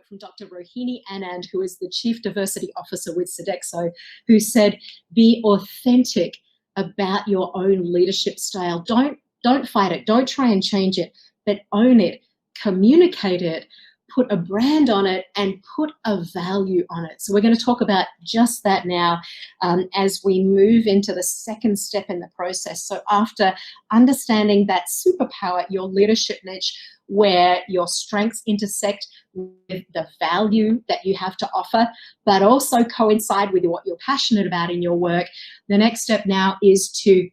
from Dr. Rohini Anand, who is the Chief Diversity Officer with Sodexo, who said, be authentic about your own leadership style. Don't fight it. Don't try and change it, but own it, communicate it, put a brand on it, and put a value on it. So we're going to talk about just that now as we move into the second step in the process. So after understanding that superpower, your leadership niche, where your strengths intersect with the value that you have to offer, but also coincide with what you're passionate about in your work, the next step now is to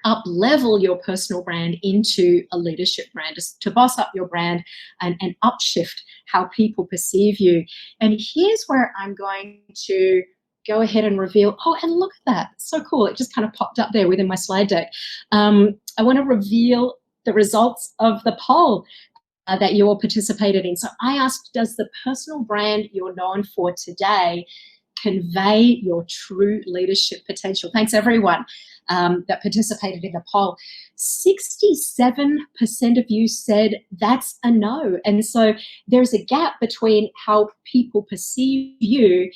up-level your personal brand into a leadership brand, just to boss up your brand and upshift how people perceive you. And here's where I'm going to go ahead and reveal, oh, and look at that, so cool. It just kind of popped up there within my slide deck. I want to reveal the results of the poll that you all participated in. So I asked, does the personal brand you're known for today convey your true leadership potential? Thanks everyone that participated in the poll. 67% of you said that's a no. And so there's a gap between how people perceive you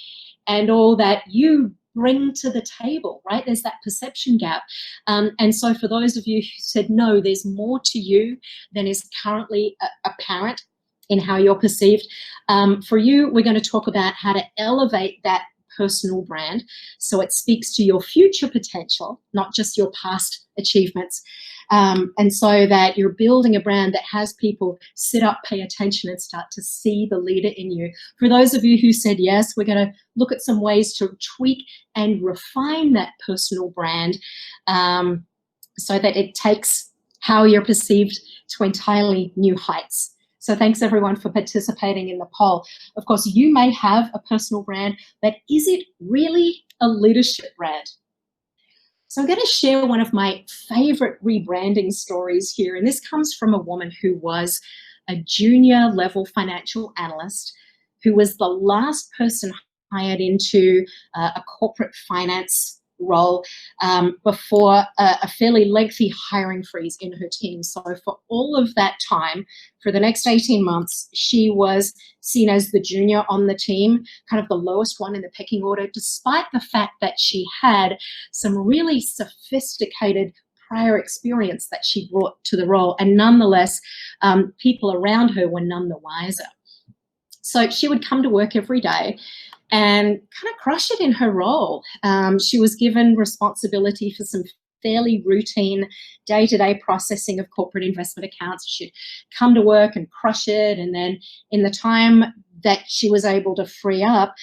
and all that you bring to the table, right? There's that perception gap. And so for those of you who said no, there's more to you than is currently apparent in how you're perceived. For you, we're going to talk about how to elevate that personal brand so it speaks to your future potential, not just your past achievements, and so that you're building a brand that has people sit up, pay attention, and start to see the leader in you. For those of you who said yes, we're going to look at some ways to tweak and refine that personal brand so that it takes how you're perceived to entirely new heights. So thanks everyone for participating in the poll. Of course, you may have a personal brand, but is it really a leadership brand? So I'm going to share one of my favorite rebranding stories here. And this comes from a woman who was a junior level financial analyst, who was the last person hired into a corporate finance role before a fairly lengthy hiring freeze in her team. So for all of that time, for the next 18 months, she was seen as the junior on the team, kind of the lowest one in the pecking order, despite the fact that she had some really sophisticated prior experience that she brought to the role. And nonetheless, people around her were none the wiser. So she would come to work every day and kind of crush it in her role. She was given responsibility for some fairly routine day-to-day processing of corporate investment accounts. She'd come to work and crush it, and then in the time that she was able to free up,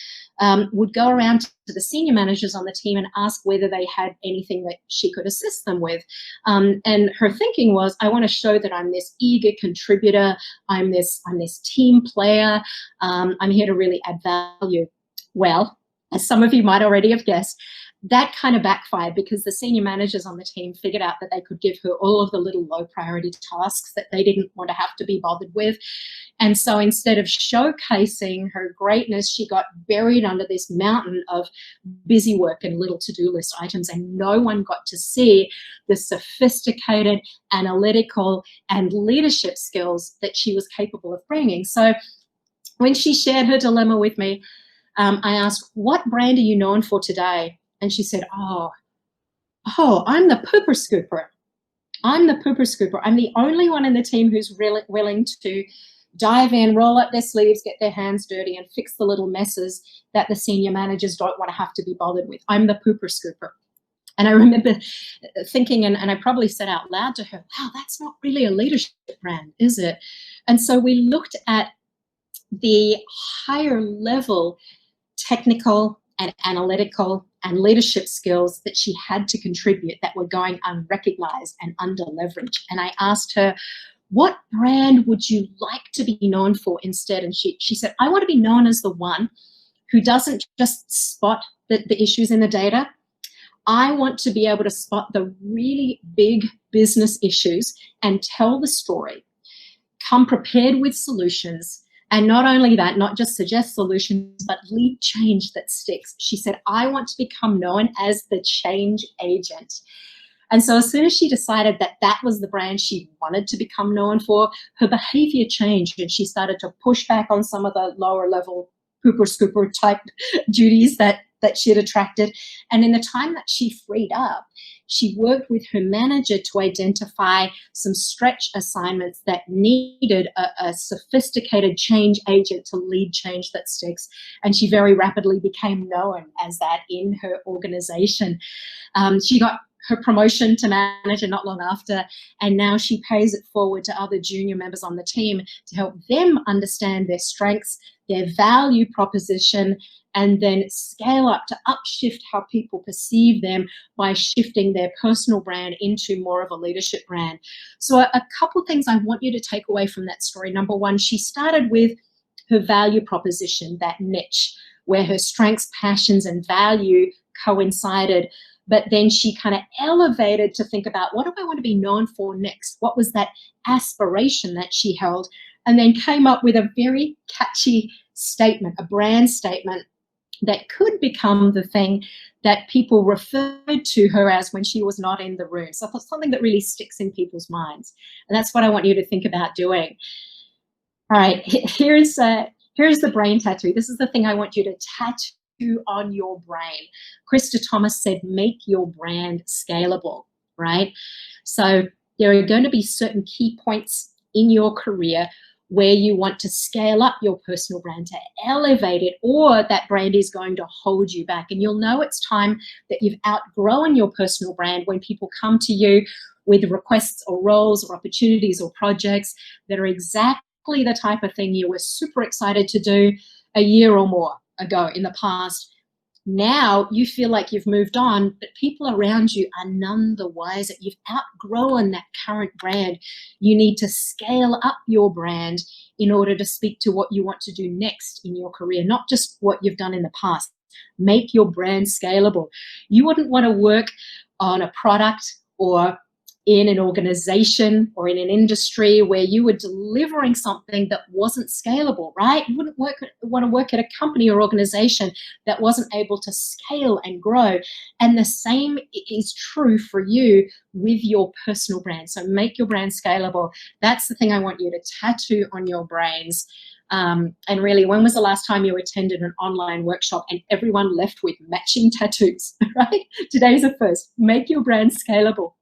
would go around to the senior managers on the team and ask whether they had anything that she could assist them with. And her thinking was, I want to show that I'm this eager contributor, I'm this team player, I'm here to really add value. Well, as some of you might already have guessed, that kind of backfired because the senior managers on the team figured out that they could give her all of the little low priority tasks that they didn't want to have to be bothered with. And so instead of showcasing her greatness, she got buried under this mountain of busy work and little to-do list items, and no one got to see the sophisticated, analytical, and leadership skills that she was capable of bringing. So when she shared her dilemma with me, I asked, what brand are you known for today? And she said, oh, I'm the pooper scooper. I'm the pooper scooper. I'm the only one in the team who's really willing to dive in, roll up their sleeves, get their hands dirty, and fix the little messes that the senior managers don't want to have to be bothered with. I'm the pooper scooper. And I remember thinking, and I probably said out loud to her, wow, that's not really a leadership brand, is it? And so we looked at the higher level technical and analytical and leadership skills that she had to contribute that were going unrecognized and under leveraged. And I asked her, what brand would you like to be known for instead? And she said, I want to be known as the one who doesn't just spot the issues in the data. I want to be able to spot the really big business issues and tell the story, come prepared with solutions. And not only that, not just suggest solutions, but lead change that sticks. She said, I want to become known as the change agent. And so as soon as she decided that that was the brand she wanted to become known for, her behavior changed and she started to push back on some of the lower level pooper scooper type duties that she had attracted. And in the time that she freed up, she worked with her manager to identify some stretch assignments that needed a sophisticated change agent to lead change that sticks. And she very rapidly became known as that in her organization. She got her promotion to manager not long after, and now she pays it forward to other junior members on the team to help them understand their strengths, their value proposition, and then scale up to upshift how people perceive them by shifting their personal brand into more of a leadership brand. So a couple things I want you to take away from that story. Number one, she started with her value proposition, that niche, where her strengths, passions, and value coincided. But then she kind of elevated to think about, what do I want to be known for next? What was that aspiration that she held? And then came up with a very catchy statement, a brand statement that could become the thing that people referred to her as when she was not in the room. So it's something that really sticks in people's minds. And that's what I want you to think about doing. All right, here's the brain tattoo. This is the thing I want you to tattoo on your brain. Krista Thomas said, make your brand scalable, right? So there are going to be certain key points in your career where you want to scale up your personal brand, to elevate it, or that brand is going to hold you back. And you'll know it's time that you've outgrown your personal brand when people come to you with requests or roles or opportunities or projects that are exactly the type of thing you were super excited to do a year or more ago in the past. Now you feel like you've moved on, but people around you are none the wiser. You've outgrown that current brand. You need to scale up your brand in order to speak to what you want to do next in your career, not just what you've done in the past. Make your brand scalable. You wouldn't want to work on a product or in an organization or in an industry where you were delivering something that wasn't scalable, right? You wouldn't want to work at a company or organization that wasn't able to scale and grow. And the same is true for you with your personal brand. So make your brand scalable. That's the thing I want you to tattoo on your brains. And really, when was the last time you attended an online workshop and everyone left with matching tattoos, right? Today's the first. Make your brand scalable.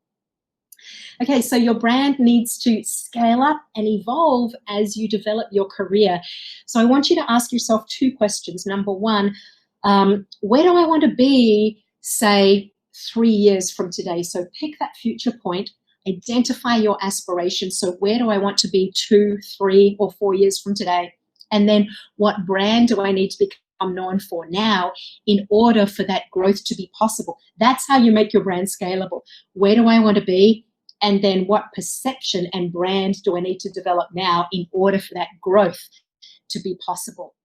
Okay, so your brand needs to scale up and evolve as you develop your career. So I want you to ask yourself two questions. Number one, where do I want to be, say, 3 years from today? So pick that future point, identify your aspirations. So where do I want to be 2, 3, or 4 years from today? And then what brand do I need to become known for now in order for that growth to be possible? That's how you make your brand scalable. Where do I want to be? And then what perception and brand do I need to develop now in order for that growth to be possible?